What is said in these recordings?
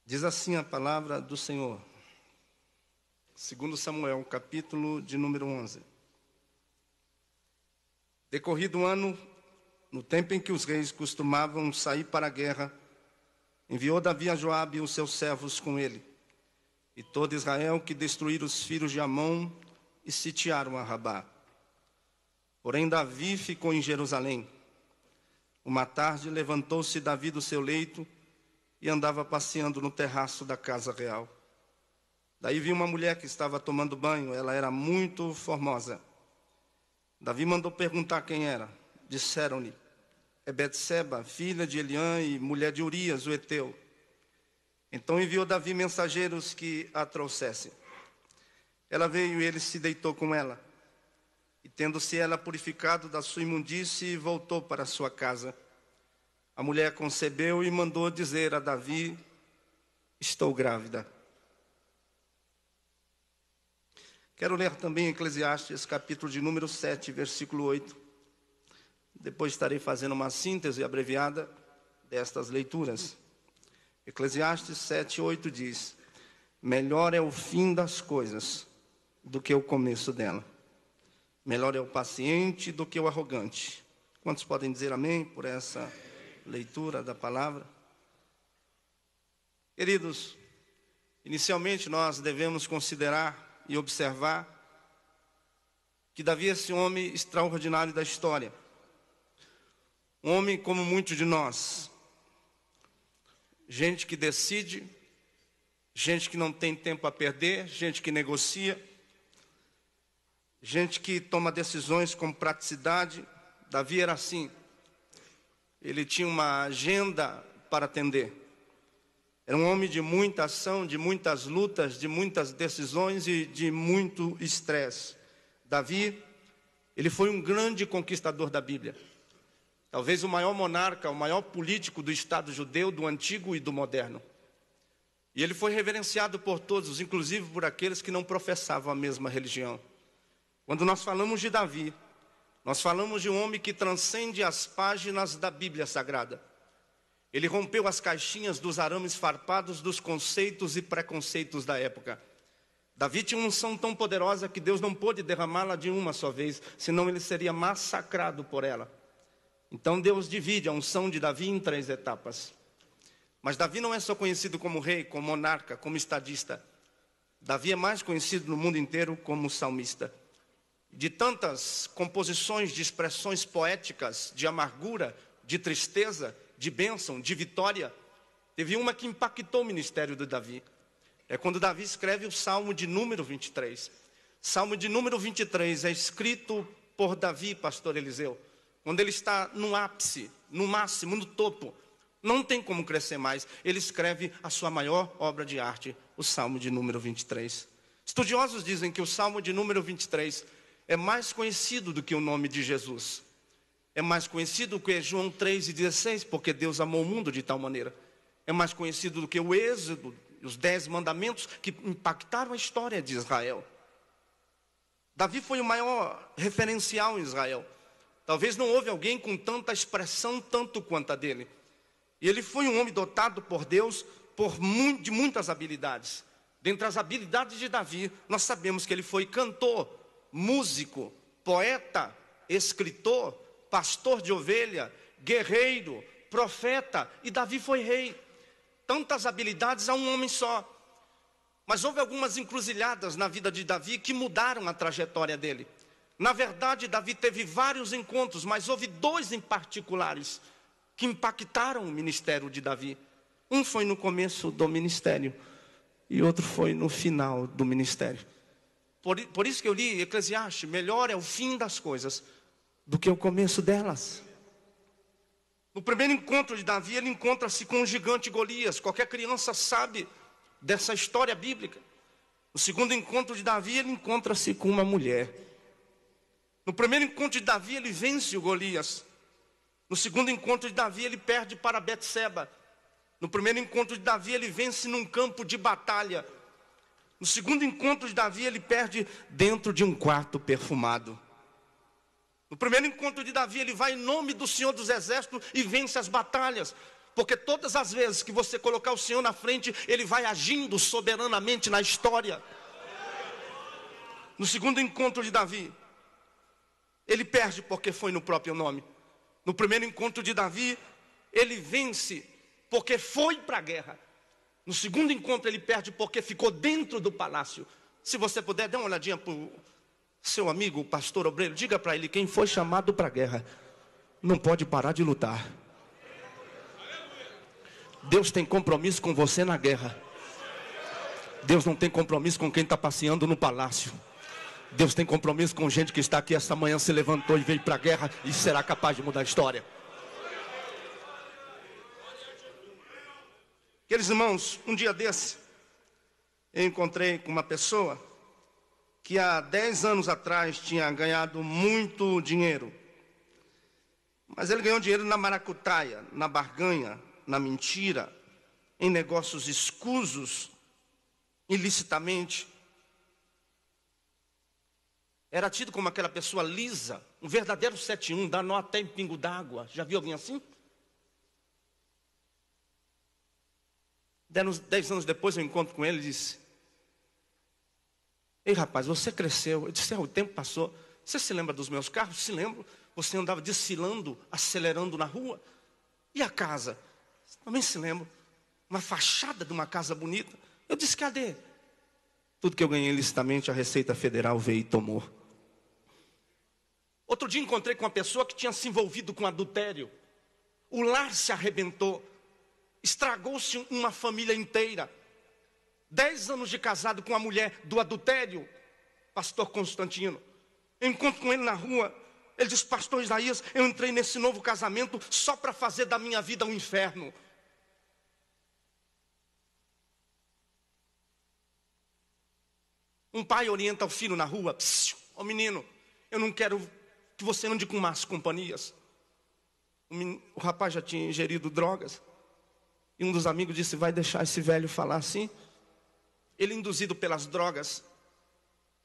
Diz assim a palavra do Senhor, segundo Samuel, capítulo de número 11. Decorrido o ano, no tempo em que os reis costumavam sair para a guerra, enviou Davi a Joabe e os seus servos com ele, e todo Israel, que destruíram os filhos de Amon e sitiaram a Rabá. Porém Davi ficou em Jerusalém. Uma tarde levantou-se Davi do seu leito e andava passeando no terraço da casa real. Daí viu uma mulher que estava tomando banho, ela era muito formosa. Davi mandou perguntar quem era. Disseram-lhe: é Betseba, filha de Eliã e mulher de Urias, o heteu. Então enviou Davi mensageiros que a trouxessem. Ela veio e ele se deitou com ela. E tendo-se ela purificado da sua imundície, voltou para sua casa. A mulher concebeu e mandou dizer a Davi: estou grávida. Quero ler também Eclesiastes, capítulo de número 7, versículo 8. Depois estarei fazendo uma síntese abreviada destas leituras. Eclesiastes 7, 8 diz: melhor é o fim das coisas do que o começo dela. Melhor é o paciente do que o arrogante. Quantos podem dizer amém por essa leitura da palavra? Queridos, inicialmente nós devemos considerar e observar que Davi é esse homem extraordinário da história. Um homem como muitos de nós. Gente que decide, gente que não tem tempo a perder, gente que negocia, gente que toma decisões com praticidade. Davi era assim. Ele tinha uma agenda para atender. Era um homem de muita ação, de muitas lutas, de muitas decisões e de muito estresse. Davi, ele foi um grande conquistador da Bíblia. Talvez o maior monarca, o maior político do Estado judeu, do antigo e do moderno. E ele foi reverenciado por todos, inclusive por aqueles que não professavam a mesma religião. Quando nós falamos de Davi, nós falamos de um homem que transcende as páginas da Bíblia Sagrada. Ele rompeu as caixinhas dos arames farpados dos conceitos e preconceitos da época. Davi tinha uma unção tão poderosa que Deus não pôde derramá-la de uma só vez, senão ele seria massacrado por ela. Então Deus divide a unção de Davi em 3 etapas. Mas Davi não é só conhecido como rei, como monarca, como estadista. Davi é mais conhecido no mundo inteiro como salmista. De tantas composições de expressões poéticas, de amargura, de tristeza, de bênção, de vitória, teve uma que impactou o ministério de Davi. É quando Davi escreve o Salmo de número 23. Salmo de número 23 é escrito por Davi, pastor Eliseu, quando ele está no ápice, no máximo, no topo. Não tem como crescer mais. Ele escreve a sua maior obra de arte, o Salmo de número 23. Estudiosos dizem que o Salmo de número 23 é mais conhecido do que o nome de Jesus. É mais conhecido do que João 3,16, porque Deus amou o mundo de tal maneira. É mais conhecido do que o Êxodo, os 10 mandamentos que impactaram a história de Israel. Davi foi o maior referencial em Israel. Talvez não houve alguém com tanta expressão, tanto quanto a dele. E ele foi um homem dotado por Deus de muitas habilidades. Dentre as habilidades de Davi, nós sabemos que ele foi cantor, músico, poeta, escritor, pastor de ovelha, guerreiro, profeta, e Davi foi rei. Tantas habilidades a um homem só. Mas houve algumas encruzilhadas na vida de Davi que mudaram a trajetória dele. Na verdade, Davi teve vários encontros, mas houve 2 em particulares que impactaram o ministério de Davi. Um foi no começo do ministério e outro foi no final do ministério. Por isso que eu li Eclesiastes: melhor é o fim das coisas do que o começo delas. No primeiro encontro de Davi, ele encontra-se com o gigante Golias. Qualquer criança sabe dessa história bíblica. No segundo encontro de Davi, ele encontra-se com uma mulher. No primeiro encontro de Davi, ele vence o Golias. No segundo encontro de Davi, ele perde para Betseba. No primeiro encontro de Davi, ele vence num campo de batalha. No segundo encontro de Davi, ele perde dentro de um quarto perfumado. No primeiro encontro de Davi, ele vai em nome do Senhor dos Exércitos e vence as batalhas. Porque todas as vezes que você colocar o Senhor na frente, Ele vai agindo soberanamente na história. No segundo encontro de Davi, ele perde porque foi no próprio nome. No primeiro encontro de Davi, ele vence porque foi para a guerra. No segundo encontro ele perde porque ficou dentro do palácio. Se você puder, dê uma olhadinha para o seu amigo, o pastor Obreiro. Diga para ele, quem foi chamado para a guerra não pode parar de lutar. Deus tem compromisso com você na guerra. Deus não tem compromisso com quem está passeando no palácio. Deus tem compromisso com gente que está aqui esta manhã, se levantou e veio para a guerra e será capaz de mudar a história. Aqueles irmãos, um dia desse, eu encontrei com uma pessoa que há 10 anos atrás tinha ganhado muito dinheiro. Mas ele ganhou dinheiro na maracutaia, na barganha, na mentira, em negócios escusos, ilicitamente. Era tido como aquela pessoa lisa, um verdadeiro 7-1, dá nó até em pingo d'água. Já viu alguém assim? 10 anos depois eu encontro com ele e disse: ei rapaz, você cresceu. Eu disse: o tempo passou. Você se lembra dos meus carros? Se lembro. Você andava desfilando, acelerando na rua. E a casa? Também se lembra. Uma fachada de uma casa bonita. Eu disse: cadê? Tudo que eu ganhei ilicitamente, a Receita Federal veio e tomou. Outro dia encontrei com uma pessoa que tinha se envolvido com adultério. O lar se arrebentou. Estragou-se uma família inteira. 10 anos de casado com a mulher do adultério, pastor Constantino. Eu encontro com ele na rua. Ele diz: pastor Isaías, eu entrei nesse novo casamento só para fazer da minha vida um inferno. Um pai orienta o filho na rua: ó menino, eu não quero que você ande com más companhias. O rapaz já tinha ingerido drogas. E um dos amigos disse: vai deixar esse velho falar assim? Ele, induzido pelas drogas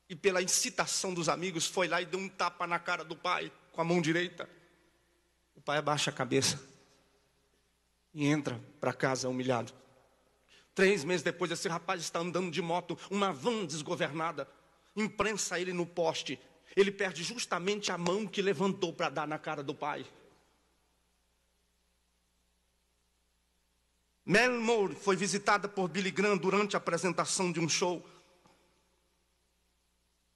e pela incitação dos amigos, foi lá e deu um tapa na cara do pai com a mão direita. O pai abaixa a cabeça e entra para casa humilhado. 3 meses depois, esse rapaz está andando de moto, uma van desgovernada, imprensa ele no poste. Ele perde justamente a mão que levantou para dar na cara do pai. Marilyn Monroe foi visitada por Billy Graham durante a apresentação de um show.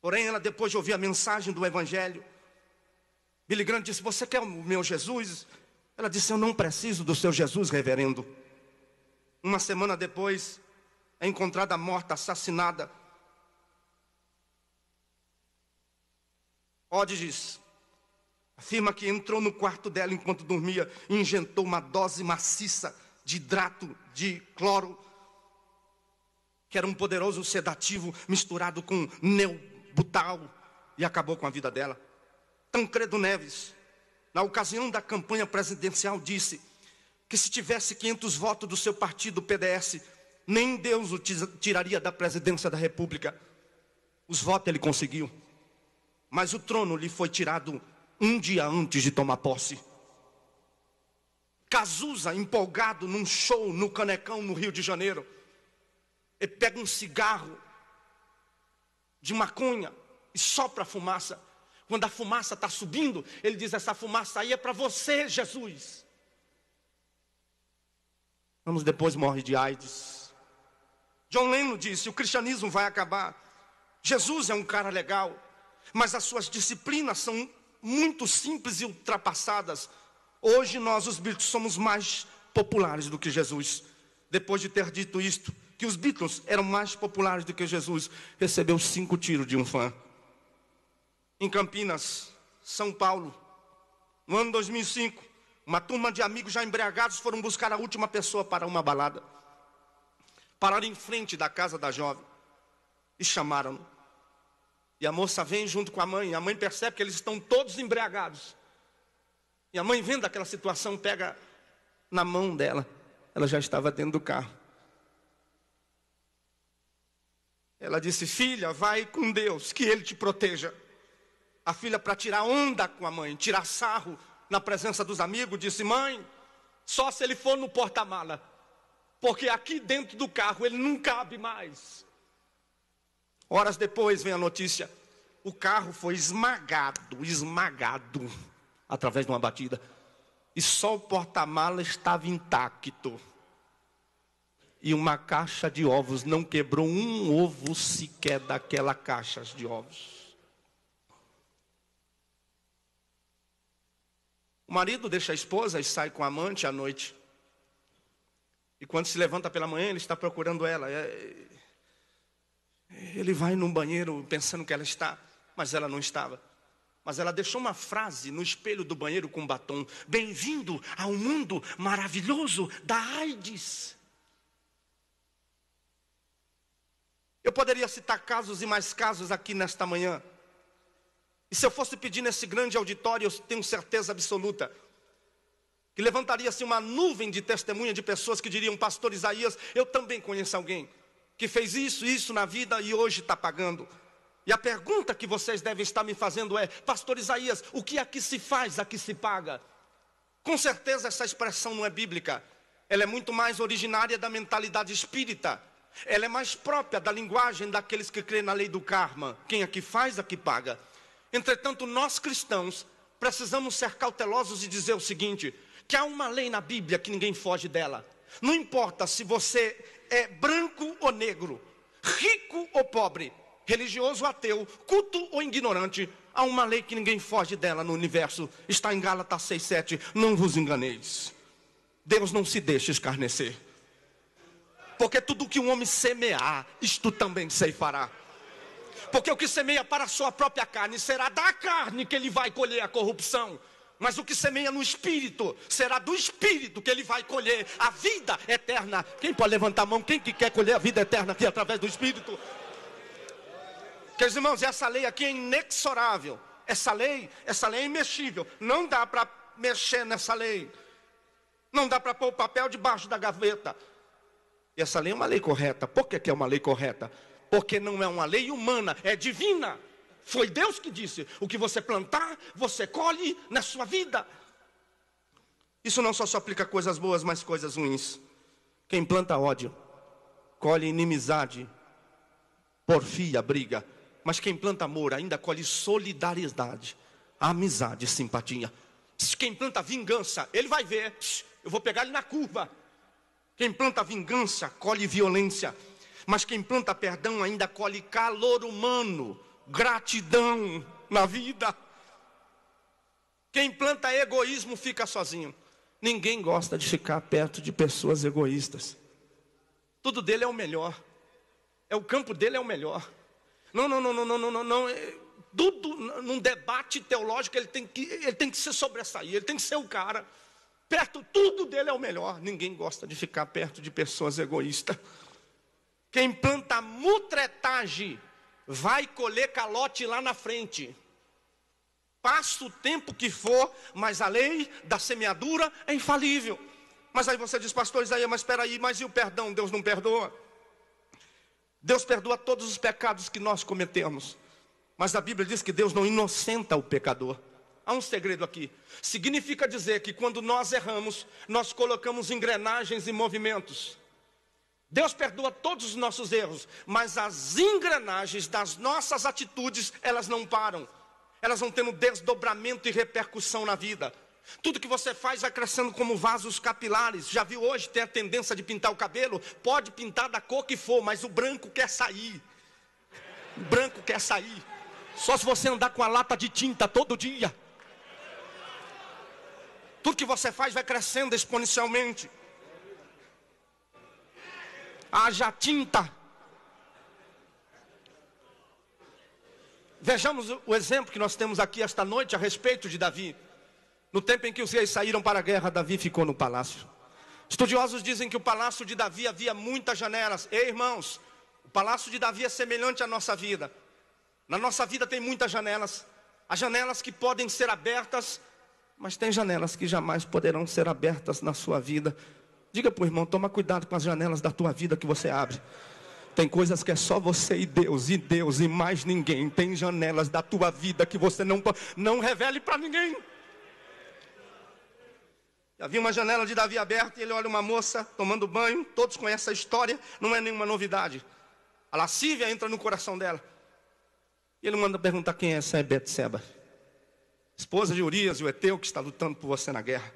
Porém, ela, depois de ouvir a mensagem do Evangelho, Billy Graham disse: você quer o meu Jesus? Ela disse: eu não preciso do seu Jesus, reverendo. Uma semana depois, é encontrada morta, assassinada. Hodges afirma que entrou no quarto dela enquanto dormia e injetou uma dose maciça de hidrato de cloro, que era um poderoso sedativo misturado com neobutal, e acabou com a vida dela. Tancredo Neves, na ocasião da campanha presidencial, disse que se tivesse 500 votos do seu partido, PDS, nem Deus o tiraria da presidência da República. Os votos ele conseguiu, mas o trono lhe foi tirado um dia antes de tomar posse. Cazuza, empolgado num show no Canecão, no Rio de Janeiro, ele pega um cigarro de maconha e sopra a fumaça. Quando a fumaça está subindo, ele diz: essa fumaça aí é para você, Jesus. Anos depois morre de AIDS. John Lennon disse: o cristianismo vai acabar. Jesus é um cara legal, mas as suas disciplinas são muito simples e ultrapassadas. Hoje nós, os Beatles, somos mais populares do que Jesus. Depois de ter dito isto, que os Beatles eram mais populares do que Jesus, recebeu 5 tiros de um fã. Em Campinas, São Paulo, no ano 2005, uma turma de amigos já embriagados foram buscar a última pessoa para uma balada. Pararam em frente da casa da jovem e chamaram-no. E a moça vem junto com a mãe. A mãe percebe que eles estão todos embriagados. E a mãe, vendo aquela situação, pega na mão dela. Ela já estava dentro do carro. Ela disse: filha, vai com Deus, que Ele te proteja. A filha, para tirar onda com a mãe, tirar sarro na presença dos amigos, disse: mãe, Só se ele for no porta-mala, porque aqui dentro do carro ele não cabe mais. Horas depois vem a notícia: o carro foi esmagado através de uma batida, e só o porta-mala estava intacto. E uma caixa de ovos não quebrou um ovo sequer daquela caixa de ovos. O marido deixa a esposa e sai com a amante à noite. E quando se levanta pela manhã, ele está procurando ela. Ele vai no banheiro pensando que ela está, mas ela não estava. Mas ela deixou uma frase no espelho do banheiro com batom: bem-vindo ao mundo maravilhoso da AIDS. Eu poderia citar casos e mais casos aqui nesta manhã. E se eu fosse pedir nesse grande auditório, eu tenho certeza absoluta que levantaria-se uma nuvem de testemunha de pessoas que diriam: pastor Isaías, eu também conheço alguém que fez isso na vida e hoje está pagando. E a pergunta que vocês devem estar me fazendo é: pastor Isaías, o que aqui se faz, aqui se paga? Com certeza essa expressão não é bíblica. Ela é muito mais originária da mentalidade espírita. Ela é mais própria da linguagem daqueles que creem na lei do karma. Quem aqui faz, aqui paga. Entretanto, nós cristãos precisamos ser cautelosos e dizer o seguinte: que há uma lei na Bíblia que ninguém foge dela. Não importa se você é branco ou negro, rico ou pobre, religioso ou ateu, culto ou ignorante, há uma lei que ninguém foge dela no universo. Está em Gálatas 6:7. Não vos enganeis. Deus não se deixa escarnecer. Porque tudo que um homem semear, isto também ceifará. Porque o que semeia para a sua própria carne, será da carne que ele vai colher a corrupção. Mas o que semeia no Espírito, será do Espírito que ele vai colher a vida eterna. Quem pode levantar a mão? Quem que quer colher a vida eterna aqui através do Espírito? Queridos irmãos, essa lei aqui é inexorável. Essa lei é imexível. Não dá para mexer nessa lei. Não dá para pôr o papel debaixo da gaveta. E essa lei é uma lei correta. Por que é uma lei correta? Porque não é uma lei humana, é divina. Foi Deus que disse: o que você plantar, você colhe na sua vida. Isso não só se aplica a coisas boas, mas coisas ruins. Quem planta ódio, colhe inimizade, porfia, briga. Mas quem planta amor, ainda colhe solidariedade, amizade, simpatia. Quem planta vingança, ele vai ver: eu vou pegar ele na curva. Quem planta vingança, colhe violência. Mas quem planta perdão, ainda colhe calor humano, gratidão na vida. Quem planta egoísmo fica sozinho. Ninguém gosta de ficar perto de pessoas egoístas. Tudo dele é o melhor. O campo dele é o melhor. Não. Tudo num debate teológico ele tem que se sobressair. Ele tem que ser o cara. Perto, tudo dele é o melhor. Ninguém gosta de ficar perto de pessoas egoístas. Quem planta mutretagem vai colher calote lá na frente. Passa o tempo que for, mas a lei da semeadura é infalível. Mas aí você diz: pastor Isaías, mas espera aí, mas e o perdão? Deus não perdoa? Deus perdoa todos os pecados que nós cometemos. Mas a Bíblia diz que Deus não inocenta o pecador. Há um segredo aqui. Significa dizer que quando nós erramos, nós colocamos engrenagens em movimentos. Deus perdoa todos os nossos erros, mas as engrenagens das nossas atitudes, elas não param. Elas vão tendo desdobramento e repercussão na vida. Tudo que você faz vai crescendo como vasos capilares. Já viu hoje, tem a tendência de pintar o cabelo? Pode pintar da cor que for, mas o branco quer sair. O branco quer sair. Só se você andar com a lata de tinta todo dia. Tudo que você faz vai crescendo exponencialmente. Haja tinta. Vejamos o exemplo que nós temos aqui esta noite a respeito de Davi. No tempo em que os reis saíram para a guerra, Davi ficou no palácio. Estudiosos dizem que o palácio de Davi havia muitas janelas. Ei, irmãos, o palácio de Davi é semelhante à nossa vida. Na nossa vida tem muitas janelas. Há janelas que podem ser abertas, mas tem janelas que jamais poderão ser abertas na sua vida. Diga para o irmão: toma cuidado com as janelas da tua vida que você abre. Tem coisas que é só você e Deus e mais ninguém. Tem janelas da tua vida que você não revele para ninguém. Havia uma janela de Davi aberta e ele olha uma moça tomando banho. Todos conhecem a história, não é nenhuma novidade. A lascívia entra no coração dela. E ele manda perguntar quem é essa, é Betseba, esposa de Urias, o heteu, que está lutando por você na guerra.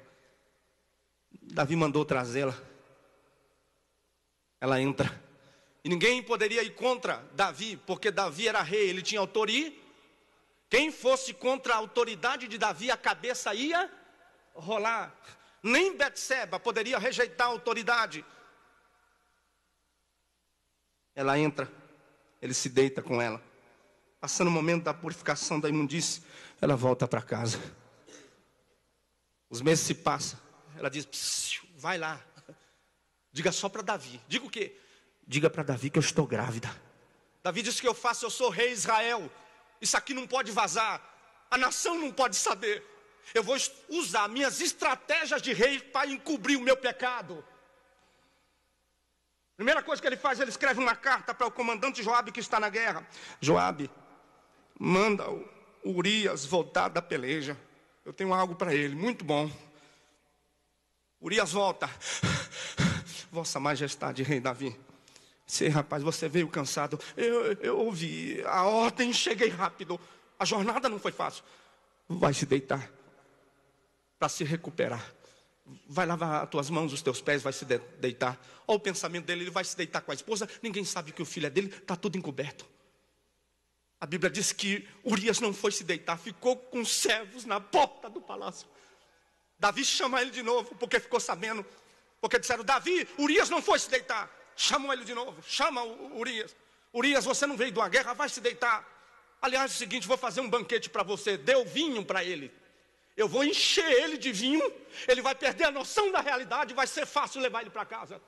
Davi mandou trazê-la. Ela entra. E ninguém poderia ir contra Davi, porque Davi era rei, ele tinha autoria. Quem fosse contra a autoridade de Davi, a cabeça ia rolar. Nem Betseba poderia rejeitar a autoridade. Ela entra, ele se deita com ela. Passando o momento da purificação da imundície, ela volta para casa. Os meses se passam. Ela diz, vai lá. Diga só para Davi. Diga o quê? Diga para Davi que eu estou grávida. Davi diz que eu faço, eu sou rei Israel. Isso aqui não pode vazar. A nação não pode saber. Eu vou usar minhas estratégias de rei para encobrir o meu pecado. Primeira coisa que ele faz, ele escreve uma carta para o comandante Joabe que está na guerra. Joabe, manda o Urias voltar da peleja. Eu tenho algo para ele, muito bom. Urias volta. Vossa Majestade, rei Davi. Sei, rapaz, você veio cansado. Eu ouvi a ordem, cheguei rápido. A jornada não foi fácil. Vai se deitar para se recuperar. Vai lavar as tuas mãos, os teus pés, vai se deitar. Olha o pensamento dele, ele vai se deitar com a esposa. Ninguém sabe que o filho é dele, está tudo encoberto. A Bíblia diz que Urias não foi se deitar, ficou com servos na porta do palácio. Davi chama ele de novo, porque ficou sabendo. Porque disseram, Davi, Urias não foi se deitar. Chamou ele de novo, chama o Urias. Urias, você não veio de uma guerra, vai se deitar. Aliás, é o seguinte, vou fazer um banquete para você. Deu vinho para ele. Eu vou encher ele de vinho. Ele vai perder a noção da realidade. Vai ser fácil levar ele para casa.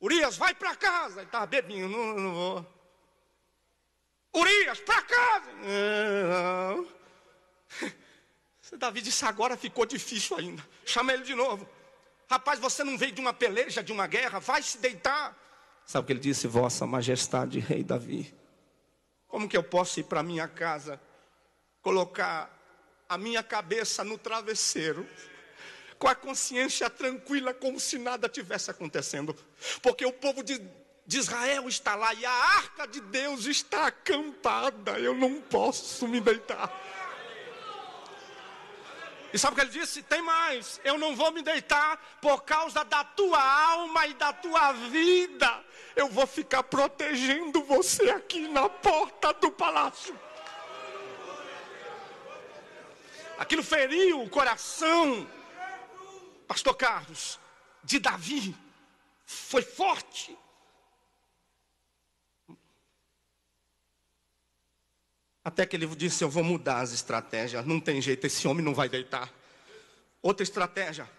Urias, vai para casa. Ele estava bebinho, não vou. Urias, para casa. Não. Davi disse, agora ficou difícil ainda. Chama ele de novo. Rapaz, você não veio de uma peleja, de uma guerra. Vai se deitar. Sabe o que ele disse? Vossa Majestade, rei Davi. Como que eu posso ir para minha casa, colocar a minha cabeça no travesseiro, com a consciência tranquila, como se nada tivesse acontecendo? Porque o povo de Israel está lá e a arca de Deus está acampada. Eu não posso me deitar. E sabe o que ele disse? Tem mais, eu não vou me deitar por causa da tua alma e da tua vida. Eu vou ficar protegendo você aqui na porta do palácio. Aquilo feriu o coração, pastor Carlos, de Davi. Foi forte. Até que ele disse, eu vou mudar as estratégias. Não tem jeito, esse homem não vai deitar. Outra estratégia.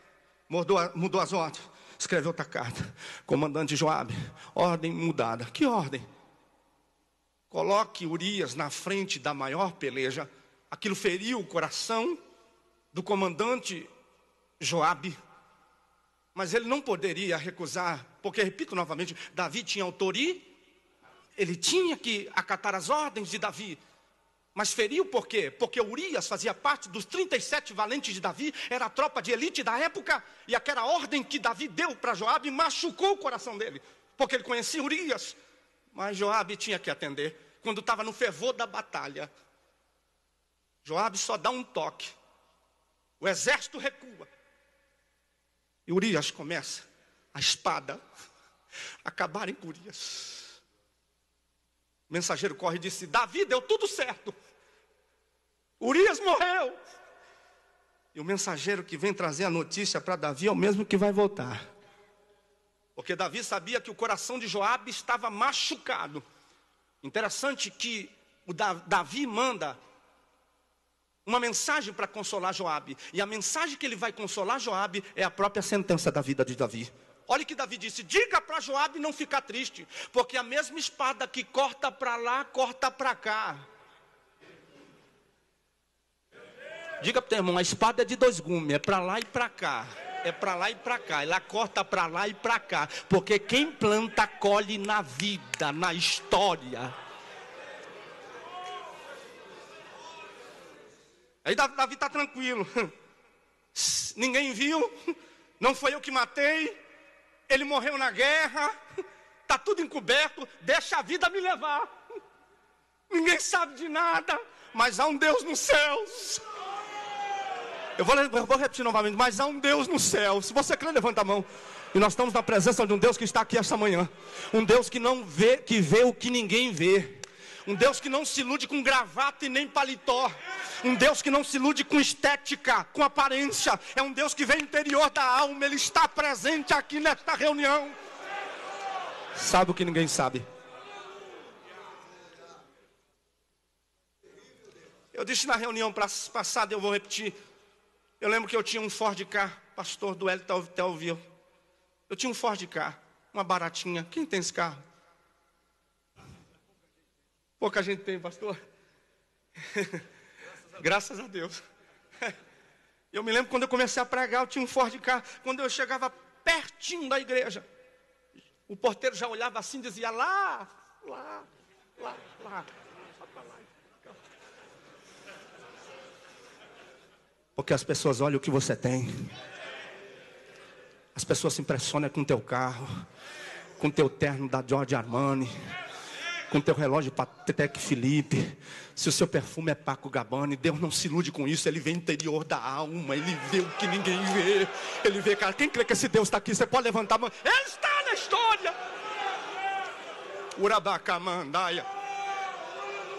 Mudou as ordens. Escreveu outra carta. Comandante Joabe, ordem mudada. Que ordem? Coloque Urias na frente da maior peleja. Aquilo feriu o coração do comandante Joabe. Mas ele não poderia recusar. Porque, repito novamente, Davi tinha autoria. Ele tinha que acatar as ordens de Davi. Mas feriu por quê? Porque Urias fazia parte dos 37 valentes de Davi, era a tropa de elite da época, e aquela ordem que Davi deu para Joabe machucou o coração dele, porque ele conhecia Urias. Mas Joabe tinha que atender. Quando estava no fervor da batalha, Joabe só dá um toque, o exército recua, e Urias começa a espada acabarem com Urias. O mensageiro corre e disse, Davi, deu tudo certo. Urias morreu. E o mensageiro que vem trazer a notícia para Davi é o mesmo que vai voltar. Porque Davi sabia que o coração de Joabe estava machucado. Interessante que o Davi manda uma mensagem para consolar Joabe. E a mensagem que ele vai consolar Joabe é a própria sentença da vida de Davi. Olha o que Davi disse, diga para Joabe não ficar triste, porque a mesma espada que corta para lá, corta para cá. Diga para o teu irmão, a espada é de dois gumes, é para lá e para cá. É para lá e para cá, ela corta para lá e para cá. Porque quem planta, colhe na vida, na história. Aí Davi está tranquilo. Ninguém viu, não foi eu que matei, ele morreu na guerra, está tudo encoberto, deixa a vida me levar. Ninguém sabe de nada, mas há um Deus nos céus. Eu vou repetir novamente, mas há um Deus no céu. Se você crê, levanta a mão. E nós estamos na presença de um Deus que está aqui esta manhã. Um Deus que não vê, que vê o que ninguém vê. Um Deus que não se ilude com gravata e nem paletó. Um Deus que não se ilude com estética, com aparência. É um Deus que vem do interior da alma. Ele está presente aqui nesta reunião. Sabe o que ninguém sabe. Eu disse na reunião passada, eu vou repetir. Eu lembro que eu tinha um Ford Ka, pastor do Hélio até ouviu. Eu tinha um Ford Ka, uma baratinha. Quem tem esse carro? Pouca gente tem, pastor. Graças a Deus. Eu me lembro quando eu comecei a pregar, eu tinha um Ford Ka. Quando eu chegava pertinho da igreja, o porteiro já olhava assim e dizia, lá. Porque as pessoas olham o que você tem. As pessoas se impressionam com o teu carro, com o teu terno da Giorgio Armani, com o teu relógio Patek Philippe, se o seu perfume é Paco Rabanne. Deus não se ilude com isso. Ele vê o interior da alma, ele vê o que ninguém vê. Ele vê, cara, quem crê que esse Deus está aqui? Você pode levantar a mão. Ele está na história. Urabacamandaia.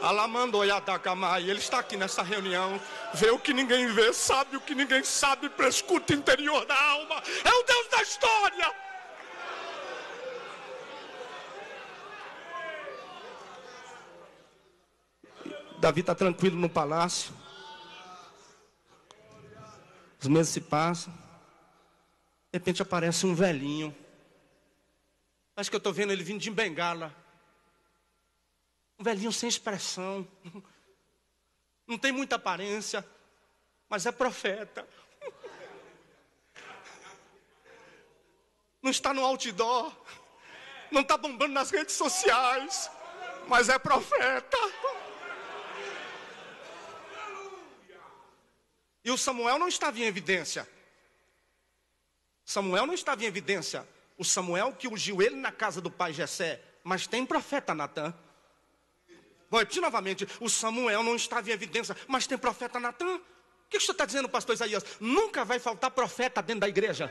Alamandoiatacamai. Ele está aqui nessa reunião. Vê o que ninguém vê, sabe o que ninguém sabe, prescuta o interior da alma. É o Deus da história. Davi está tranquilo no palácio. Os meses se passam. De repente aparece um velhinho. Acho que eu estou vendo ele vindo de bengala. Um velhinho sem expressão. Não tem muita aparência, mas é profeta. Não está no outdoor, não está bombando nas redes sociais, mas é profeta. E o Samuel não estava em evidência. Samuel não estava em evidência. O Samuel que ungiu ele na casa do pai Jessé, mas tem profeta Natã. Vou repetir novamente, o Samuel não estava em evidência, mas tem profeta Natã. O que o senhor está dizendo, pastor Isaías? Nunca vai faltar profeta dentro da igreja.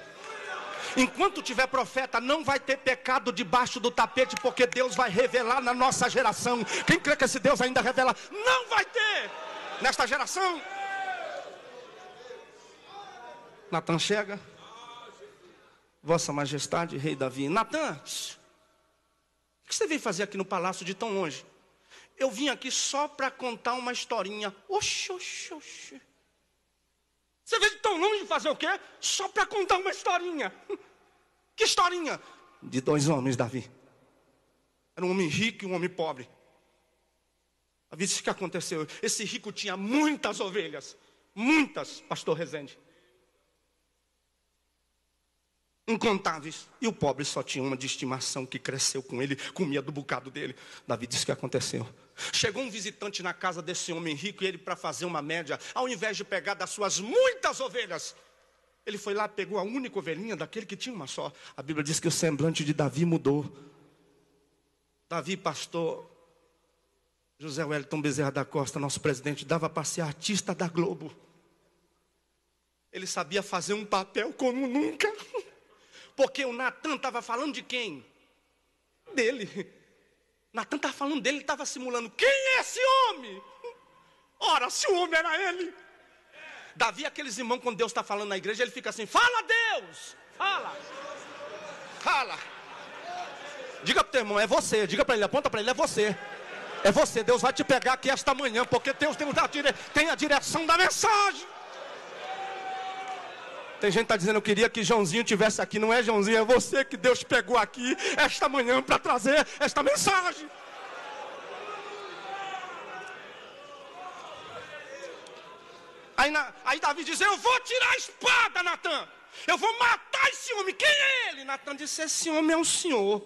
Enquanto tiver profeta, não vai ter pecado debaixo do tapete, porque Deus vai revelar na nossa geração. Quem crê que esse Deus ainda revela? Não vai ter nesta geração. Natã chega. Vossa Majestade, Rei Davi. Natã, o que você veio fazer aqui no palácio de tão longe? Eu vim aqui só para contar uma historinha. Oxi. Você veio de tão longe fazer o quê? Só para contar uma historinha. Que historinha? De dois homens, Davi. Era um homem rico e um homem pobre. Davi disse o que aconteceu. Esse rico tinha muitas ovelhas. Muitas, pastor Rezende. Incontáveis. E o pobre só tinha uma de estimação que cresceu com ele, comia do bocado dele. Davi disse o que aconteceu. Chegou um visitante na casa desse homem rico e ele, para fazer uma média, ao invés de pegar das suas muitas ovelhas, ele foi lá, pegou a única ovelhinha daquele que tinha uma só. A Bíblia diz que o semblante de Davi mudou. Davi, pastor José Wellington Bezerra da Costa, nosso presidente, dava para ser artista da Globo. Ele sabia fazer um papel como nunca. Porque o Natã estava falando de quem? Dele. Natã estava falando dele, ele estava simulando. Quem é esse homem? Ora, se o homem era ele. Davi, aqueles irmãos, quando Deus está falando na igreja, ele fica assim, fala Deus, fala. Diga para o teu irmão, é você, diga para ele, aponta para ele, é você. É você, Deus vai te pegar aqui esta manhã, porque Deus tem a direção da mensagem. Tem gente que está dizendo, eu queria que Joãozinho estivesse aqui. Não é Joãozinho, é você que Deus pegou aqui esta manhã para trazer esta mensagem. Aí Davi diz, eu vou tirar a espada, Natã. Eu vou matar esse homem. Quem é ele? Natã disse, esse homem é o senhor.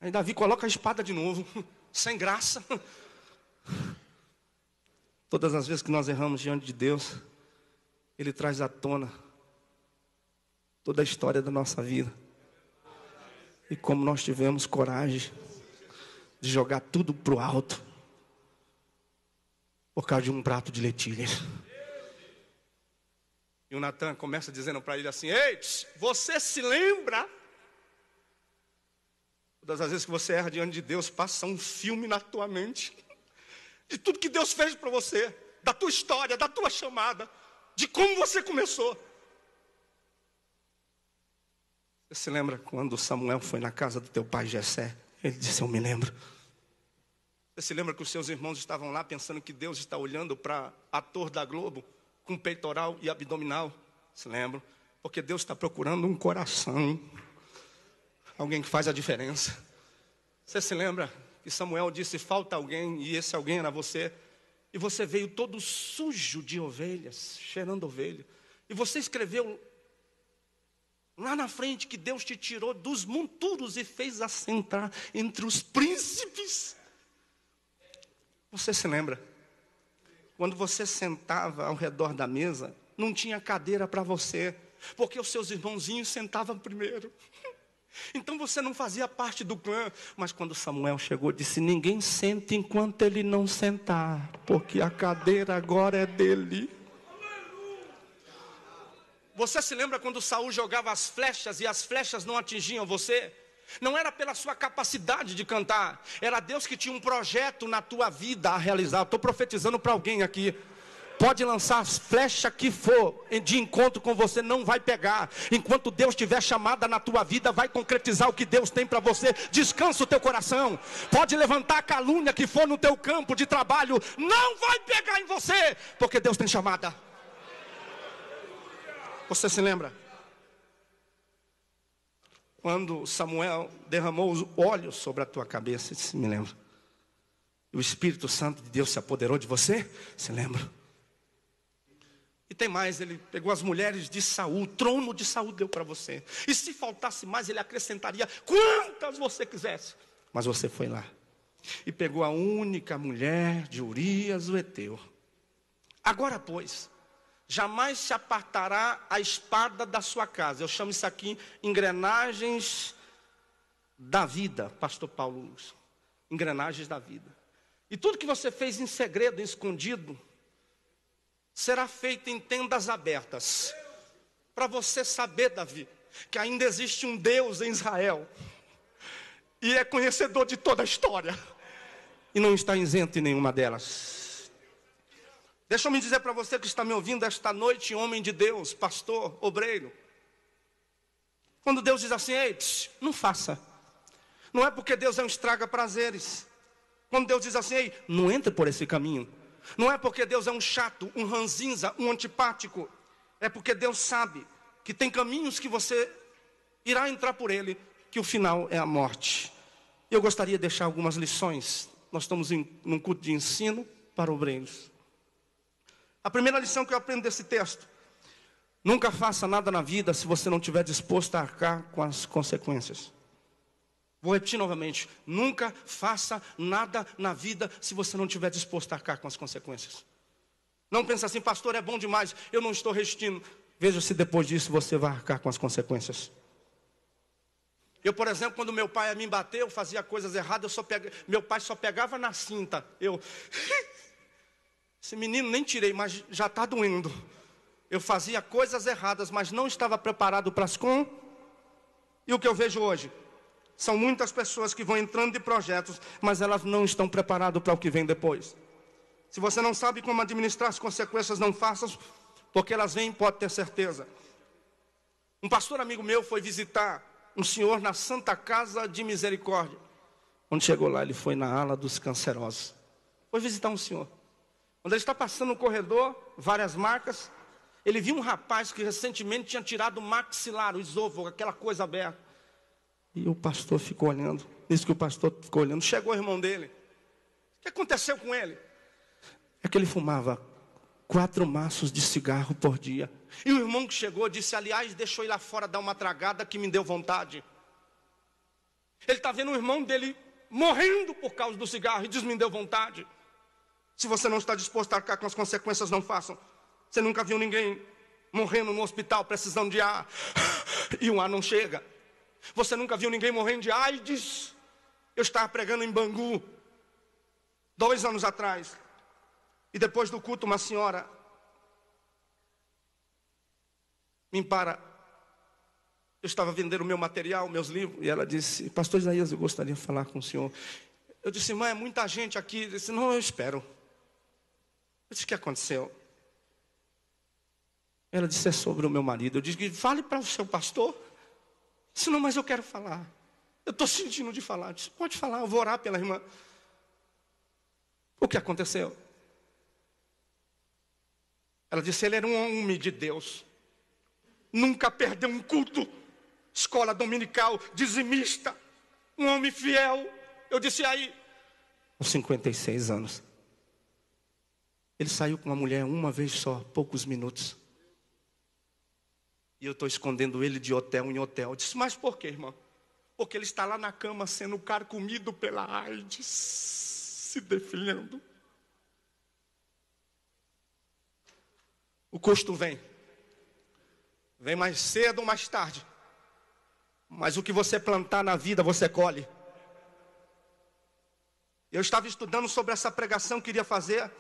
Aí Davi coloca a espada de novo, sem graça. Todas as vezes que nós erramos diante de Deus, Ele traz à tona toda a história da nossa vida. E como nós tivemos coragem de jogar tudo para o alto, por causa de um prato de lentilhas. E o Natan começa dizendo para ele assim: ei, você se lembra? Todas as vezes que você erra diante de Deus, passa um filme na tua mente de tudo que Deus fez para você, da tua história, da tua chamada, de como você começou. Você se lembra quando Samuel foi na casa do teu pai Jessé? Ele disse: eu me lembro. Você se lembra que os seus irmãos estavam lá pensando que Deus está olhando para ator da Globo com peitoral e abdominal? Se lembra? Porque Deus está procurando um coração, alguém que faz a diferença. Você se lembra que Samuel disse: falta alguém, e esse alguém era você? E você veio todo sujo de ovelhas, cheirando ovelha. E você escreveu lá na frente que Deus te tirou dos monturos e fez assentar entre os príncipes. Você se lembra? Quando você sentava ao redor da mesa, não tinha cadeira para você, porque os seus irmãozinhos sentavam primeiro. Então você não fazia parte do clã. Mas quando Samuel chegou, disse: ninguém sente enquanto ele não sentar, porque a cadeira agora é dele. Você se lembra quando Saul jogava as flechas e as flechas não atingiam você? Não era pela sua capacidade de cantar, era Deus que tinha um projeto na tua vida a realizar. Estou profetizando para alguém aqui. Pode lançar as flechas que for de encontro com você, não vai pegar. Enquanto Deus tiver chamada na tua vida, vai concretizar o que Deus tem para você. Descansa o teu coração. Pode levantar a calúnia que for no teu campo de trabalho, não vai pegar em você, porque Deus tem chamada. Você se lembra? Quando Samuel derramou os óleos sobre a tua cabeça, se me lembra. E o Espírito Santo de Deus se apoderou de você, se lembra? E tem mais, ele pegou as mulheres de Saul, o trono de Saul deu para você. E se faltasse mais, ele acrescentaria quantas você quisesse. Mas você foi lá e pegou a única mulher de Urias, o heteu. Agora, pois, jamais se apartará a espada da sua casa. Eu chamo isso aqui engrenagens da vida, pastor Paulo Lúcio. Engrenagens da vida. E tudo que você fez em segredo, em escondido, será feito em tendas abertas. Para você saber, Davi, que ainda existe um Deus em Israel. E é conhecedor de toda a história. E não está isento em nenhuma delas. Deixa eu me dizer para você que está me ouvindo esta noite, homem de Deus, pastor, obreiro. Quando Deus diz assim: ei, não faça. Não é porque Deus é um estraga-prazeres. Quando Deus diz assim: ei, não entre por esse caminho. Não é porque Deus é um chato, um ranzinza, um antipático. É porque Deus sabe que tem caminhos que você irá entrar por ele, que o final é a morte. Eu gostaria de deixar algumas lições. Nós estamos num culto de ensino para obreiros. A primeira lição que eu aprendo desse texto: nunca faça nada na vida se você não estiver disposto a arcar com as consequências. Vou repetir novamente: nunca faça nada na vida se você não estiver disposto a arcar com as consequências. Não pense assim: pastor, é bom demais, eu não estou resistindo. Veja se depois disso você vai arcar com as consequências. Eu, por exemplo, quando meu pai me bateu, eu fazia coisas erradas, meu pai só pegava na cinta. Esse menino nem tirei, mas já está doendo. Eu fazia coisas erradas, mas não estava preparado para as E o que eu vejo hoje? São muitas pessoas que vão entrando em projetos, mas elas não estão preparadas para o que vem depois. Se você não sabe como administrar as consequências, não faça, porque elas vêm, pode ter certeza. Um pastor amigo meu foi visitar um senhor na Santa Casa de Misericórdia. Quando chegou lá, ele foi na ala dos cancerosos. Foi visitar um senhor. Quando ele está passando no corredor, várias marcas, ele viu um rapaz que recentemente tinha tirado o maxilar, o esôfago, aquela coisa aberta. E o pastor ficou olhando. Isso que o pastor ficou olhando. Chegou o irmão dele. O que aconteceu com ele? É que ele fumava 4 maços de cigarro por dia. E o irmão que chegou disse: aliás, deixou ele lá fora dar uma tragada que me deu vontade. Ele está vendo o irmão dele morrendo por causa do cigarro e diz: me deu vontade. Se você não está disposto a arcar com as consequências, não façam. Você nunca viu ninguém morrendo no hospital precisando de ar e o ar não chega. Você nunca viu ninguém morrendo de AIDS. Eu estava pregando em Bangu 2 anos atrás, e depois do culto uma senhora me para. Eu estava vendendo o meu material, meus livros, e ela disse: pastor Isaías, eu gostaria de falar com o senhor. Eu disse: irmã, é muita gente aqui. Ele disse: não, eu espero. Eu disse: o que aconteceu? Ela disse: é sobre o meu marido. Eu disse: fale para o seu pastor. Disse: não, mas eu quero falar. Eu estou sentindo de falar. Eu disse: pode falar, eu vou orar pela irmã. O que aconteceu? Ela disse: ele era um homem de Deus. Nunca perdeu um culto. Escola dominical, dizimista. Um homem fiel. Eu disse: aí, aos 56 anos. Ele saiu com uma mulher uma vez só, poucos minutos. E eu estou escondendo ele de hotel em hotel. Eu disse: mas por quê, irmão? Porque ele está lá na cama sendo carcomido pela AIDS, se definhando. O custo vem. Vem mais cedo ou mais tarde. Mas o que você plantar na vida, você colhe. Eu estava estudando sobre essa pregação que iria fazer.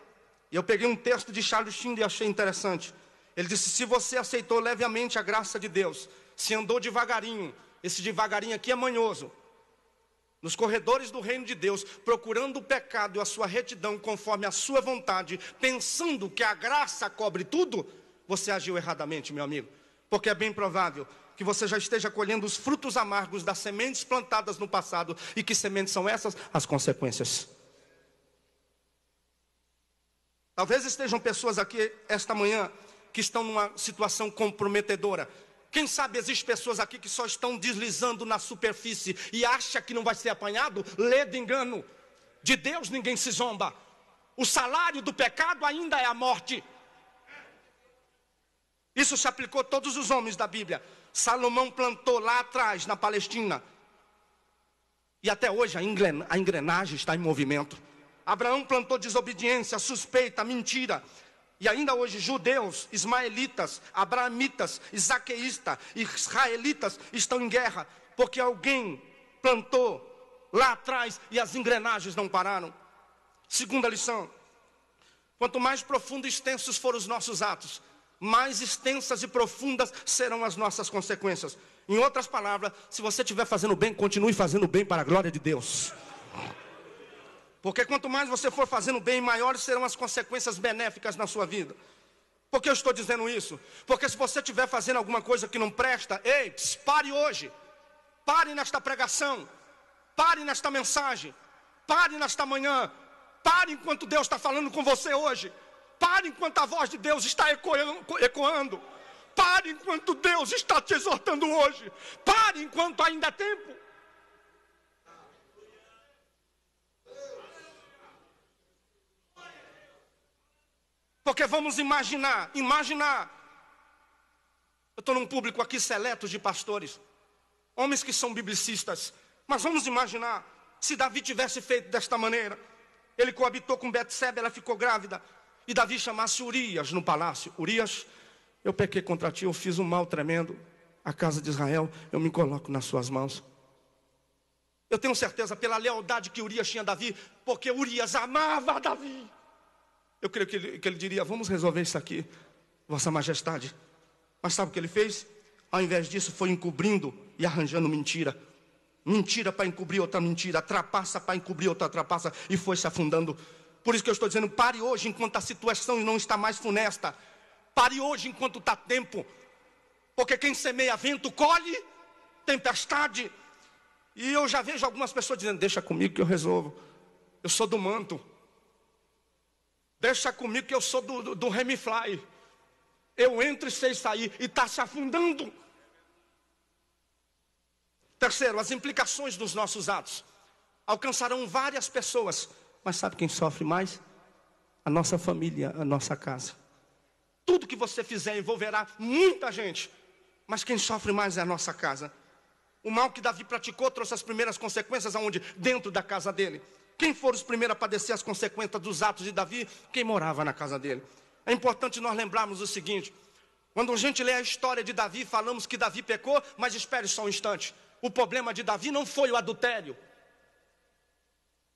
E eu peguei um texto de Charles Schindler e achei interessante. Ele disse: se você aceitou levemente a graça de Deus, se andou devagarinho, esse devagarinho aqui é manhoso, nos corredores do reino de Deus, procurando o pecado e a sua retidão conforme a sua vontade, pensando que a graça cobre tudo, você agiu erradamente, meu amigo. Porque é bem provável que você já esteja colhendo os frutos amargos das sementes plantadas no passado. E que sementes são essas? As consequências. Talvez estejam pessoas aqui esta manhã que estão numa situação comprometedora. Quem sabe existem pessoas aqui que só estão deslizando na superfície e acha que não vai ser apanhado? Lê de engano. De Deus ninguém se zomba. O salário do pecado ainda é a morte. Isso se aplicou a todos os homens da Bíblia. Salomão plantou lá atrás, na Palestina. E até hoje a engrenagem está em movimento. Abraão plantou desobediência, suspeita, mentira. E ainda hoje judeus, ismaelitas, abraamitas, isaqueístas, israelitas estão em guerra. Porque alguém plantou lá atrás e as engrenagens não pararam. Segunda lição. Quanto mais profundos e extensos forem os nossos atos, mais extensas e profundas serão as nossas consequências. Em outras palavras, se você estiver fazendo bem, continue fazendo bem para a glória de Deus. Porque quanto mais você for fazendo bem, maiores serão as consequências benéficas na sua vida. Por que eu estou dizendo isso? Porque se você estiver fazendo alguma coisa que não presta, ei, pare hoje. Pare nesta pregação. Pare nesta mensagem. Pare nesta manhã. Pare enquanto Deus está falando com você hoje. Pare enquanto a voz de Deus está ecoando. Pare enquanto Deus está te exortando hoje. Pare enquanto ainda é tempo. Porque vamos imaginar. Eu estou num público aqui seleto de pastores, homens que são biblicistas. Mas vamos imaginar, se Davi tivesse feito desta maneira. Ele coabitou com Betseba, ela ficou grávida. E Davi chamasse Urias no palácio. Urias, eu pequei contra ti, eu fiz um mal tremendo. A casa de Israel, eu me coloco nas suas mãos. Eu tenho certeza pela lealdade que Urias tinha a Davi, porque Urias amava Davi. Eu creio que ele diria: vamos resolver isso aqui, vossa majestade. Mas sabe o que ele fez? Ao invés disso, foi encobrindo e arranjando mentira. Mentira para encobrir outra mentira, trapaça para encobrir outra trapaça, e foi se afundando. Por isso que eu estou dizendo: pare hoje enquanto a situação não está mais funesta. Pare hoje enquanto está tempo. Porque quem semeia vento colhe tempestade. E eu já vejo algumas pessoas dizendo: deixa comigo que eu resolvo. Eu sou do manto. Deixa comigo que eu sou do Remifly. Eu entro e sei sair. E está se afundando. Terceiro, as implicações dos nossos atos alcançarão várias pessoas. Mas sabe quem sofre mais? A nossa família, a nossa casa. Tudo que você fizer envolverá muita gente. Mas quem sofre mais é a nossa casa. O mal que Davi praticou trouxe as primeiras consequências aonde? Dentro da casa dele. Quem foram os primeiros a padecer as consequências dos atos de Davi? Quem morava na casa dele. É importante nós lembrarmos o seguinte: quando a gente lê a história de Davi, falamos que Davi pecou, mas espere só um instante. O problema de Davi não foi o adultério.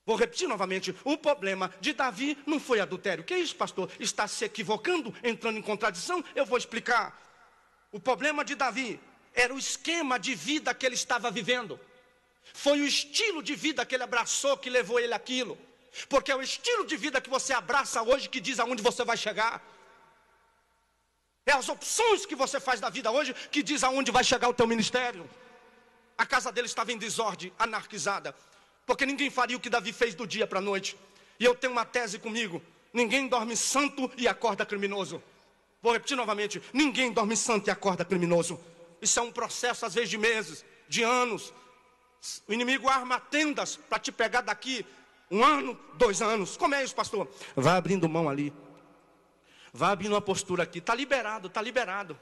Vou repetir novamente, o problema de Davi não foi adultério. Que é isso, pastor? Está se equivocando, entrando em contradição? Eu vou explicar. O problema de Davi era o esquema de vida que ele estava vivendo. Foi o estilo de vida que ele abraçou que levou ele àquilo. Porque é o estilo de vida que você abraça hoje que diz aonde você vai chegar. É as opções que você faz da vida hoje que diz aonde vai chegar o teu ministério. A casa dele estava em desordem, anarquizada. Porque ninguém faria o que Davi fez do dia para a noite. E eu tenho uma tese comigo: ninguém dorme santo e acorda criminoso. Vou repetir novamente: ninguém dorme santo e acorda criminoso. Isso é um processo às vezes de meses, de anos. O inimigo arma tendas para te pegar daqui 1 ano, 2 anos. Como é isso, pastor? Vai abrindo mão ali. Vai abrindo uma postura aqui. Está liberado, está liberado.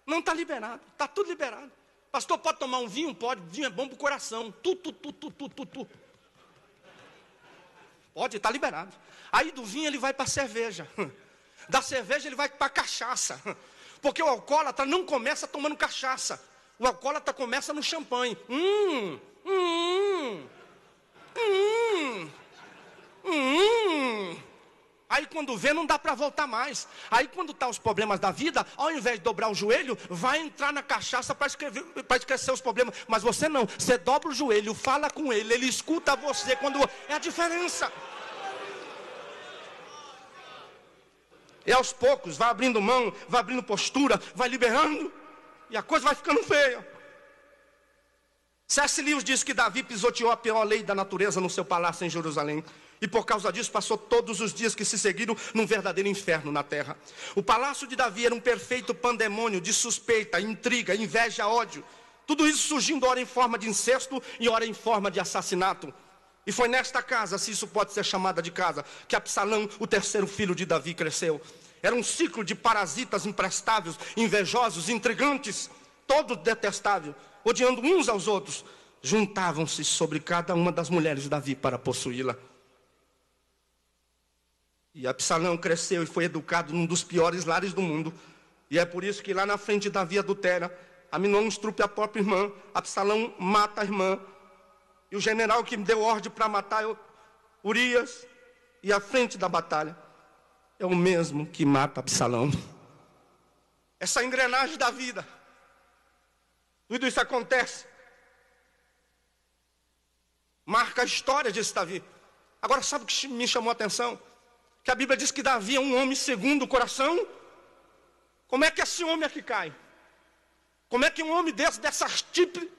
Não está liberado, está tudo liberado. Pastor, pode tomar um vinho? Pode, vinho é bom para o coração. Pode, está liberado. Aí do vinho ele vai para a cerveja. Da cerveja ele vai para a cachaça. Porque o alcoólatra não começa tomando cachaça. O alcoólatra começa no champanhe. Aí quando vê não dá para voltar mais. Aí quando está os problemas da vida, ao invés de dobrar o joelho, vai entrar na cachaça para esquecer os problemas. Mas você não, você dobra o joelho, fala com ele, ele escuta você. Quando é a diferença. E aos poucos vai abrindo mão, vai abrindo postura, vai liberando, e a coisa vai ficando feia. C.S. Lewis diz que Davi pisoteou a pior lei da natureza no seu palácio em Jerusalém. E por causa disso passou todos os dias que se seguiram num verdadeiro inferno na terra. O palácio de Davi era um perfeito pandemônio de suspeita, intriga, inveja, ódio. Tudo isso surgindo ora em forma de incesto e ora em forma de assassinato. E foi nesta casa, se isso pode ser chamada de casa, que Absalão, o terceiro filho de Davi, cresceu. Era um ciclo de parasitas imprestáveis, invejosos, intrigantes, todos detestáveis, odiando uns aos outros. Juntavam-se sobre cada uma das mulheres de Davi para possuí-la. E Absalão cresceu e foi educado num dos piores lares do mundo. E é por isso que lá na frente Davi adultera, Aminon estrupe a própria irmã, Absalão mata a irmã. E o general que me deu ordem para matar Urias, e à frente da batalha, é o mesmo que mata Absalão. Essa engrenagem da vida, tudo isso acontece, marca a história desse Davi. Agora sabe o que me chamou a atenção? Que a Bíblia diz que Davi é um homem segundo o coração. Como é que esse homem aqui cai? Como é que um homem dessa estirpe,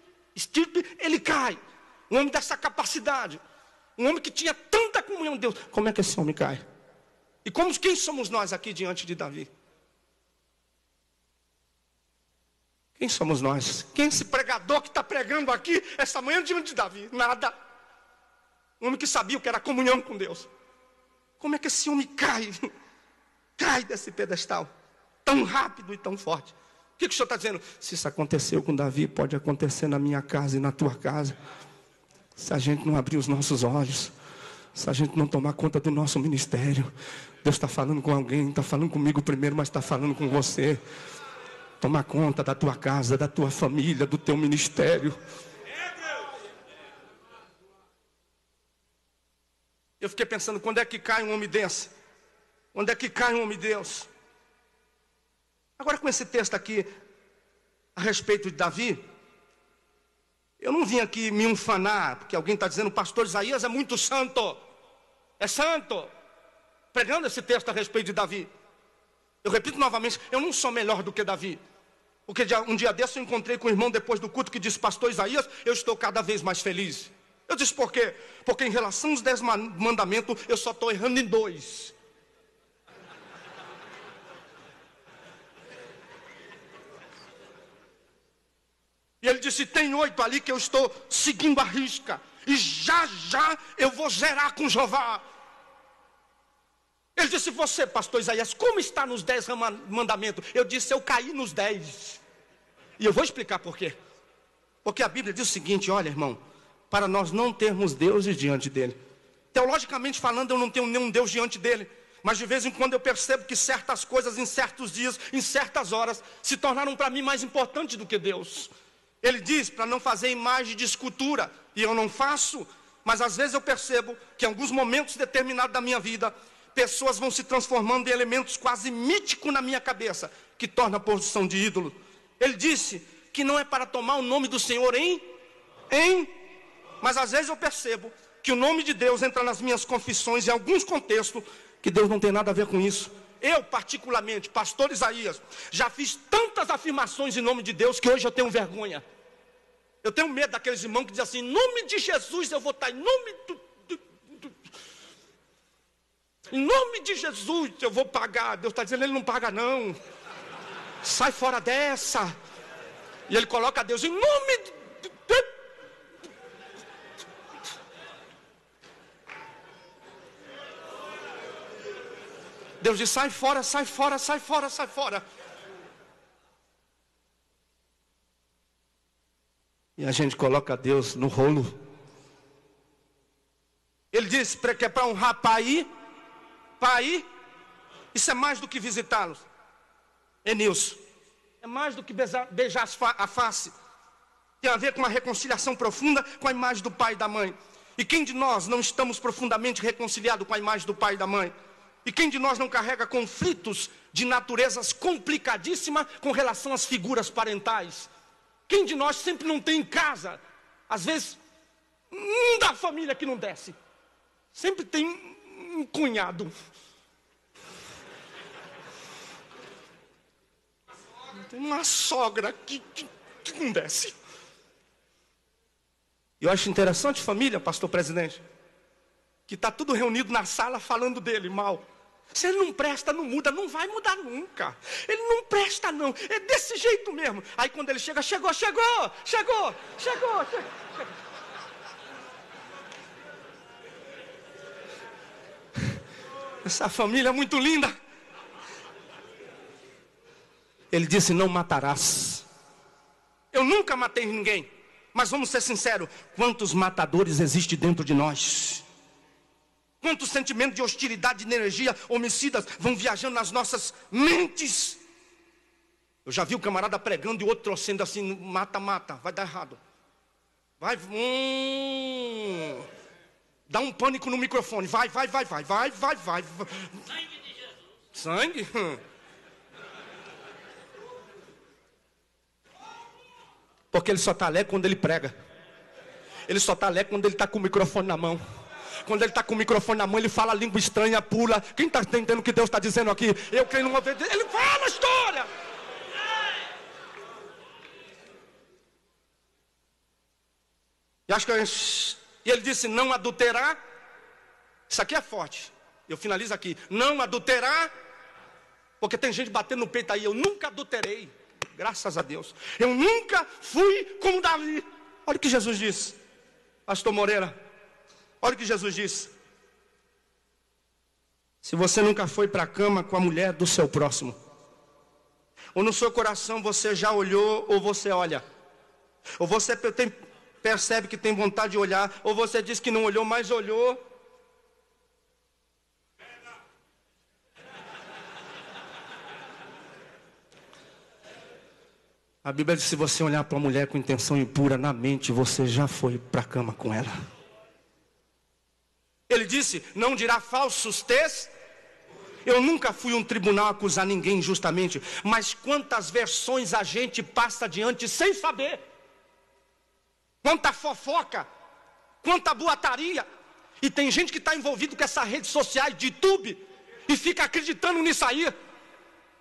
ele cai? Um homem dessa capacidade, um homem que tinha tanta comunhão com Deus, como é que esse homem cai? E quem somos nós aqui diante de Davi? Quem somos nós? Quem é esse pregador que está pregando aqui essa manhã diante de Davi? Nada. Um homem que sabia o que era comunhão com Deus. Como é que esse homem cai? Cai desse pedestal tão rápido e tão forte. O que o senhor está dizendo? Se isso aconteceu com Davi, pode acontecer na minha casa e na tua casa. Se a gente não abrir os nossos olhos, se a gente não tomar conta do nosso ministério. Deus está falando com alguém, está falando comigo primeiro, mas está falando com você. Toma conta da tua casa, da tua família, do teu ministério. Eu fiquei pensando, quando é que cai um homem desse? Quando é que cai um homem de Deus? Agora com esse texto aqui, a respeito de Davi, eu não vim aqui me ufanar, porque alguém está dizendo, o pastor Isaías é muito santo. É santo. Pregando esse texto a respeito de Davi. Eu repito novamente, eu não sou melhor do que Davi. Porque um dia desse eu encontrei com o irmão depois do culto que disse, pastor Isaías, eu estou cada vez mais feliz. Eu disse, por quê? Porque em relação aos 10 mandamentos, eu só estou errando em 2. E ele disse, tem 8 ali que eu estou seguindo a risca. E já eu vou zerar com Jeová. Ele disse, você, pastor Isaías, como está nos 10 mandamentos? Eu disse, eu caí nos 10. E eu vou explicar por quê. Porque a Bíblia diz o seguinte, olha irmão, para nós não termos deuses diante dele. Teologicamente falando, eu não tenho nenhum Deus diante dele. Mas de vez em quando eu percebo que certas coisas, em certos dias, em certas horas, se tornaram para mim mais importantes do que Deus. Ele diz para não fazer imagem de escultura, e eu não faço. Mas às vezes eu percebo que em alguns momentos determinados da minha vida, pessoas vão se transformando em elementos quase míticos na minha cabeça, que torna a posição de ídolo. Ele disse que não é para tomar o nome do Senhor mas às vezes eu percebo que o nome de Deus entra nas minhas confissões em alguns contextos que Deus não tem nada a ver com isso. Eu particularmente, pastor Isaías, já fiz tantas afirmações em nome de Deus que hoje eu tenho vergonha. Eu tenho medo daqueles irmãos que dizem assim: em nome de Jesus eu vou estar, em nome de Jesus eu vou pagar. Deus está dizendo: ele não paga não, sai fora dessa. E ele coloca a Deus em nome de... Deus diz: sai fora, sai fora, sai fora, sai fora. E a gente coloca Deus no rolo. Ele diz que é para honrar pai. Isso é mais do que visitá-los. Nilson, é mais do que beijar a face. Tem a ver com uma reconciliação profunda com a imagem do pai e da mãe. E quem de nós não estamos profundamente reconciliados com a imagem do pai e da mãe? E quem de nós não carrega conflitos de naturezas complicadíssimas com relação às figuras parentais? Quem de nós sempre não tem em casa, às vezes, da família que não desce? Sempre tem um cunhado. Tem uma sogra que não desce. E eu acho interessante, família, pastor presidente, que está tudo reunido na sala falando dele mal. Se ele não presta, não muda, não vai mudar nunca. Ele não presta não, é desse jeito mesmo. Aí quando ele chegou. Essa família é muito linda. Ele disse: não matarás. Eu nunca matei ninguém. Mas vamos ser sinceros, quantos matadores existem dentro de nós? Quantos sentimentos de hostilidade, de energia, homicidas vão viajando nas nossas mentes? Eu já vi o camarada pregando e o outro trouxendo assim: mata, vai dar errado. Vai, dá um pânico no microfone. Vai. Sangue de Jesus. Sangue? Porque ele só está alegre quando ele prega. Ele só está alegre quando ele está com o microfone na mão. Quando ele está com o microfone na mão, ele fala língua estranha, pula. Quem está entendendo o que Deus está dizendo aqui? Eu creio numa vez. Ele fala a história. E ele disse: não adulterar. Isso aqui é forte. Eu finalizo aqui. Não adulterar. Porque tem gente batendo no peito aí: eu nunca adulterei. Graças a Deus. Eu nunca fui como Davi. Olha o que Jesus disse. Pastor Moreira, olha o que Jesus disse. Se você nunca foi para a cama com a mulher do seu próximo, ou no seu coração você já olhou, ou você olha, ou você percebe que tem vontade de olhar, ou você diz que não olhou, mas olhou. A Bíblia diz: se você olhar para uma mulher com intenção impura na mente, você já foi para a cama com ela. Ele disse: não dirá falsos testemunhos. Eu nunca fui um tribunal acusar ninguém injustamente, mas quantas versões a gente passa adiante sem saber. Quanta fofoca, quanta boataria. E tem gente que está envolvido com essas redes sociais de YouTube e fica acreditando nisso aí.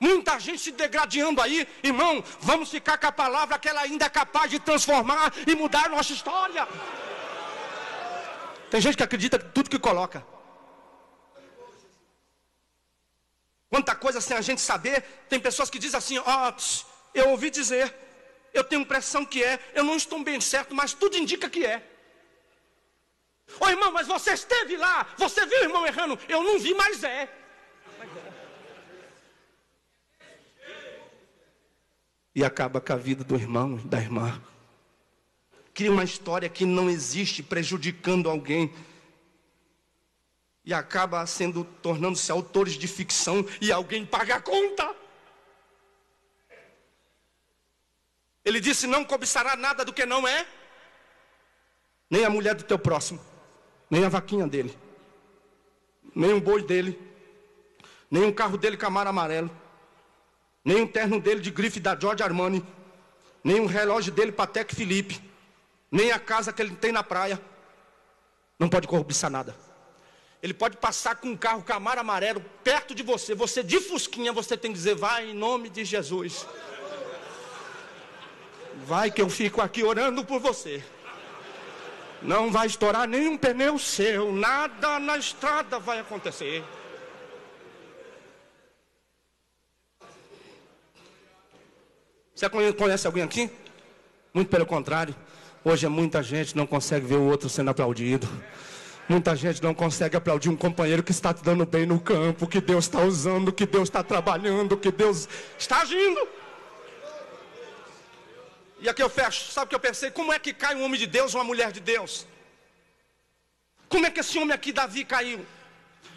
Muita gente se degradando aí. Irmão, vamos ficar com a palavra que ela ainda é capaz de transformar e mudar a nossa história. Tem gente que acredita em tudo que coloca. Quanta coisa sem a gente saber. Tem pessoas que dizem assim: eu ouvi dizer, eu tenho impressão que é, eu não estou bem certo, mas tudo indica que é. Ô irmão, mas você esteve lá, você viu o irmão errando? Eu não vi, mas é. E acaba com a vida do irmão e da irmã. Cria uma história que não existe, prejudicando alguém. e acaba tornando-se autores de ficção e alguém paga a conta. Ele disse: não cobiçará nada do que não é, nem a mulher do teu próximo, nem a vaquinha dele, nem o boi dele, nem um carro dele Camaro amarelo, nem um terno dele de grife da Giorgio Armani, nem um relógio dele Patek Philippe, nem a casa que ele tem na praia. Não pode cobiçar nada. Ele pode passar com um carro Camaro amarelo perto de você, você de fusquinha, você tem que dizer: vai em nome de Jesus, vai que eu fico aqui orando por você. Não vai estourar nenhum pneu seu, nada na estrada vai acontecer. Você conhece alguém aqui? Muito pelo contrário. Hoje muita gente não consegue ver o outro sendo aplaudido. Muita gente não consegue aplaudir um companheiro que está te dando bem no campo, que Deus está usando, que Deus está trabalhando, que Deus está agindo. E aqui eu fecho. Sabe o que eu pensei? Como é que cai um homem de Deus ou uma mulher de Deus? Como é que esse homem aqui, Davi, caiu?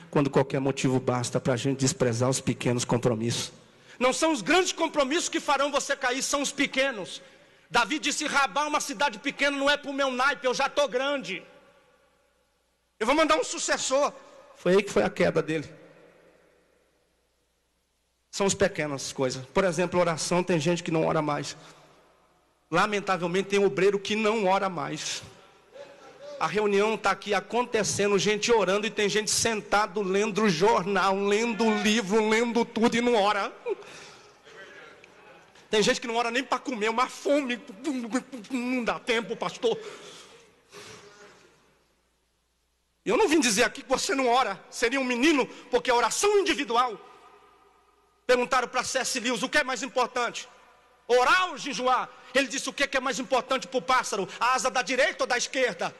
Quando qualquer motivo basta para a gente desprezar os pequenos compromissos. Não são os grandes compromissos que farão você cair, são os pequenos. Davi disse: Rabá, uma cidade pequena, não é para o meu naipe, eu já estou grande. Eu vou mandar um sucessor. Foi aí que foi a queda dele. São as pequenas coisas. Por exemplo, oração, tem gente que não ora mais. Lamentavelmente tem obreiro que não ora mais. A reunião está aqui acontecendo, gente orando, e tem gente sentado lendo jornal, lendo livro, lendo tudo e não ora. Tem gente que não ora nem para comer, uma fome, não dá tempo, pastor. Eu não vim dizer aqui que você não ora, seria um menino, porque a oração individual. Perguntaram para C.S. Lewis: o que é mais importante? Orar ou jejuar? Ele disse: o que é mais importante para o pássaro? A asa da direita ou da esquerda?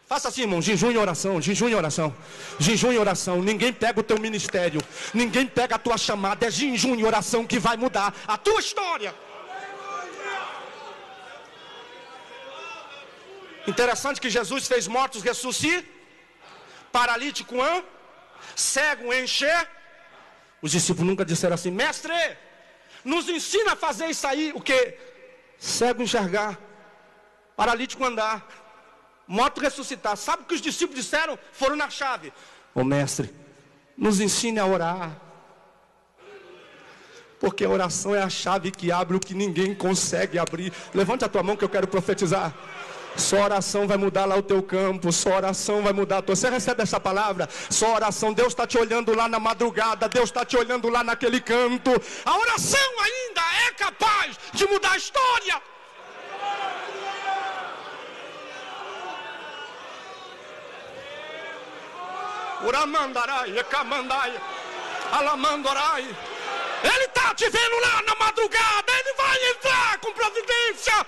Faça assim, irmão: jejum e oração, jejum e oração, jejum e oração. Ninguém pega o teu ministério, ninguém pega a tua chamada. É jejum e oração que vai mudar a tua história. Interessante que Jesus fez mortos ressuscitar, paralítico cego encher. Os discípulos nunca disseram assim: mestre, nos ensina a fazer isso aí. O que? Cego enxergar, paralítico andar, morto ressuscitar. Sabe o que os discípulos disseram? Foram na chave: ô mestre, nos ensine a orar. Porque a oração é a chave que abre o que ninguém consegue abrir. Levante a tua mão que eu quero profetizar. Só oração vai mudar lá o teu campo. Só oração vai mudar a tua... Você recebe essa palavra? Só oração. Deus está te olhando lá na madrugada. Deus está te olhando lá naquele canto. A oração ainda é capaz de mudar a história. Uramandarai, Ekamandarai, Alamandorai. Ele está te vendo lá na madrugada. Ele vai entrar com providência.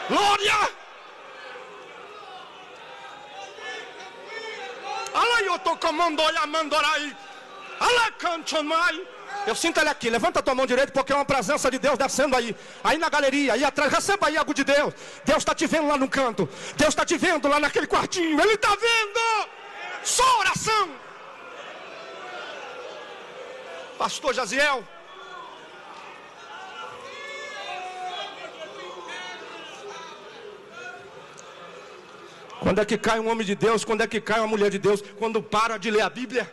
Glória! Eu sinto ele aqui. Levanta a tua mão direita, porque é uma presença de Deus descendo aí. Aí na galeria, aí atrás. Receba aí algo de Deus. Deus está te vendo lá no canto. Deus está te vendo lá naquele quartinho. Ele está vendo. Só oração. Pastor Jaziel. Quando é que cai um homem de Deus? Quando é que cai uma mulher de Deus? Quando para de ler a Bíblia.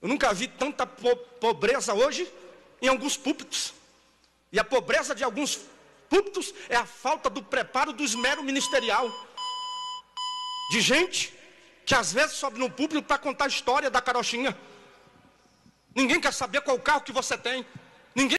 Eu nunca vi tanta pobreza hoje em alguns púlpitos. E a pobreza de alguns púlpitos é a falta do preparo do esmero ministerial. De gente que às vezes sobe no púlpito para contar a história da carochinha. Ninguém quer saber qual carro que você tem.